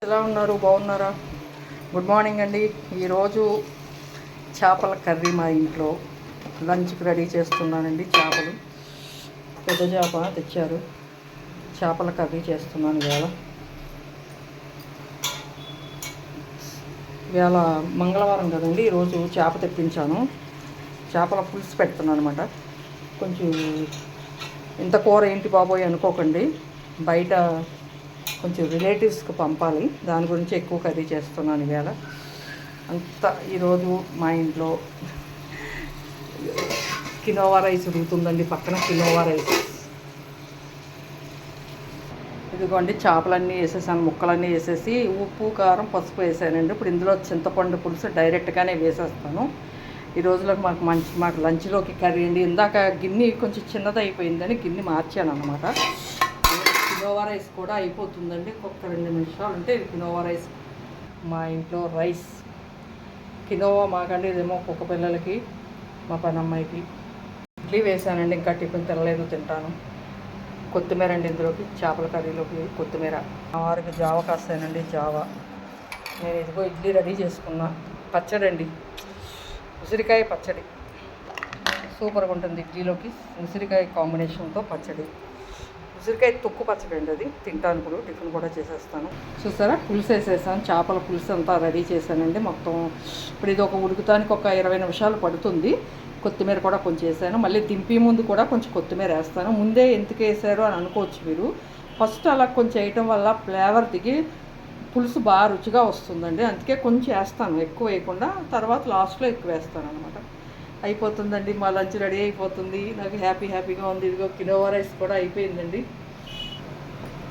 ఎలా ఉన్నారు? బాగున్నారా? గుడ్ మార్నింగ్ అండి. ఈరోజు చేపల కర్రీ మా ఇంట్లో లంచ్కి రెడీ చేస్తున్నానండి. చేపలు పెద్ద చేప తెచ్చారు. చేపల కర్రీ చేస్తున్నాను ఇవాళ మంగళవారం కదండి. ఈరోజు చేప తెప్పించాను. చేపల పులుసు పెడుతున్నాను అనమాట. కొంచెం ఇంత కూర ఏంటి బాబోయ్ అనుకోకండి. బయట కొంచెం రిలేటివ్స్కి పంపాలి, దాని గురించి ఎక్కువ కర్రీ చేస్తున్నాను ఇవాళ. అంతా ఈరోజు మా ఇంట్లో కినోవా రైస్ ఉడుకుతుందండి. పక్కన కినోవా రైస్. ఇదిగోండి చేపలన్నీ వేసేసాను, ముక్కలన్నీ వేసేసి ఉప్పు కారం పసుపు వేసానండి. ఇప్పుడు ఇందులో చింతపండు పులుసు డైరెక్ట్గానే వేసేస్తాను. ఈ రోజులోకి మాకు లంచ్లోకి కర్రీ అండి. ఇందాక గిన్నె కొంచెం చిన్నది అయిపోయిందని గిన్నె మార్చాను అన్నమాట. కినోవా రైస్ కూడా అయిపోతుందండి. ఒక్క 2 నిమిషాలు ఉంటే కినోవా రైస్. మా ఇంట్లో రైస్ కినోవా మాకండి. ఇదేమో కుక్క పిల్లలకి, మా పనమ్మాయికి. ఇడ్లీ వేసానండి. ఇంకా టిఫిన్ తినలేదు, తింటాను. కొత్తిమీర అండి ఇందులోకి, చేపల కర్రీలోకి కొత్తిమీర. మా వారికి జావ కాస్తానండి. జావ నేను ఇదిగో ఇడ్లీ రెడీ చేసుకున్నా. పచ్చడి అండి, ఉసిరికాయ పచ్చడి సూపర్గా ఉంటుంది ఇడ్లీలోకి. ఉసిరికాయ కాంబినేషన్తో పచ్చడి, ఉసిరికాయ తొక్కు పచ్చడి అండి. అది తింటాను. ఇప్పుడు టిఫిన్ కూడా చేసేస్తాను. చూసారా, పులుసు వేసేసాను. చేపల పులుసు అంతా రెడీ చేశానండి మొత్తం. ఇప్పుడు ఇది ఒక ఉడుకుతానికి ఒక 20 నిమిషాలు పడుతుంది. కొత్తిమీర కూడా కొంచెం వేసాను. మళ్ళీ దింపి ముందు కూడా కొంచెం కొత్తిమీర వేస్తాను. ముందే ఎందుకు వేసారు అని అనుకోవచ్చు మీరు. ఫస్ట్ అలా కొంచెం వేయటం వల్ల ఫ్లేవర్ దిగి పులుసు బాగా రుచిగా వస్తుందండి. అందుకే కొంచెం వేస్తాను, ఎక్కువ వేయకుండా. తర్వాత లాస్ట్లో ఎక్కువ వేస్తాను అనమాట. అయిపోతుందండి, మా లంచ్ రెడీ అయిపోతుంది. నాకు హ్యాపీగా ఉంది. ఇదిగో కినోవా రైస్ కూడా అయిపోయిందండి.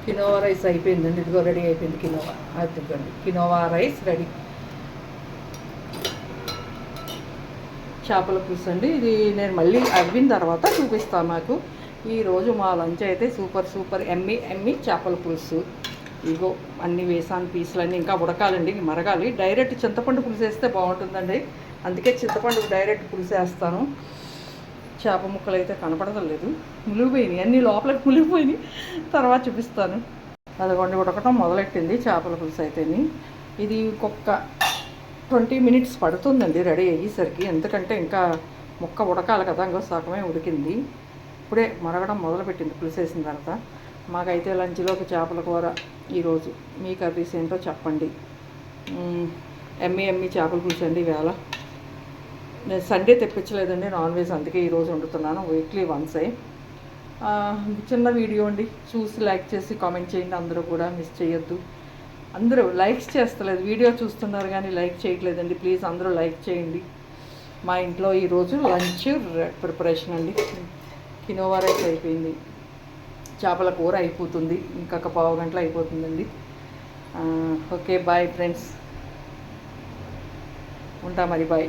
కినోవా రైస్ అయిపోయిందండి. ఇదిగో రెడీ అయిపోయింది కినోవా. అదిగోండి కినోవా రైస్ రెడీ. చేపల పులుసు అండి ఇది. నేను మళ్ళీ అవ్విన తర్వాత చూపిస్తాను. నాకు ఈరోజు మా లంచ్ అయితే సూపర్ ఎమ్మి చేపల పులుసు. ఇగో అన్నీ వేసాను. పీసులన్నీ ఇంకా ఉడకాలండి, మరగాలి. డైరెక్ట్ చింతపండు పులుసు వేస్తే బాగుంటుందండి. అందుకే చింతపండు డైరెక్ట్ పులుసు వేస్తాను. చేప ముక్కలు అయితే కనపడలేదు, మునిగిపోయినాయి అన్నీ, లోపలికి మునిగిపోయినాయి. తర్వాత చూపిస్తాను. అదిగోండి ఉడకటం మొదలెట్టింది చేపల పులుసు అయితేని. ఇది ఒక్కొక్క 20 మినిట్స్ పడుతుందండి రెడీ అయ్యేసరికి. ఎందుకంటే ఇంకా ముక్క ఉడకాలి కదా. ఇంకో సగమే ఉడికింది. ఇప్పుడే మరగడం మొదలుపెట్టింది పులుసు వేసిన తర్వాత. మాకైతే లంచ్లోకి చేపల కూర ఈరోజు. మీ కర్రీస్ ఏంటో చెప్పండి. ఎమ్మి చేపల పులుసు అండి ఇవాళ. నేను సండే తెప్పించలేదండి నాన్ వెజ్, అందుకే ఈరోజు వండుతున్నాను. వీక్లీ వన్సే. చిన్న వీడియో అండి, చూసి లైక్ చేసి కామెంట్ చేయండి. అందరూ కూడా మిస్ చేయొద్దు. అందరూ లైక్స్ చేస్తలేదు, వీడియో చూస్తున్నారు కానీ లైక్ చేయట్లేదండి. ప్లీజ్ అందరూ లైక్ చేయండి. మా ఇంట్లో ఈరోజు లంచ్ ప్రిపరేషన్ అండి. కినోవా రైస్ అయిపోయింది, చేపల కూర అయిపోతుంది. ఇంకొక పావు గంటలో అయిపోతుందండి. ఓకే బాయ్ ఫ్రెండ్స్, ఉంటా మరి, బాయ్.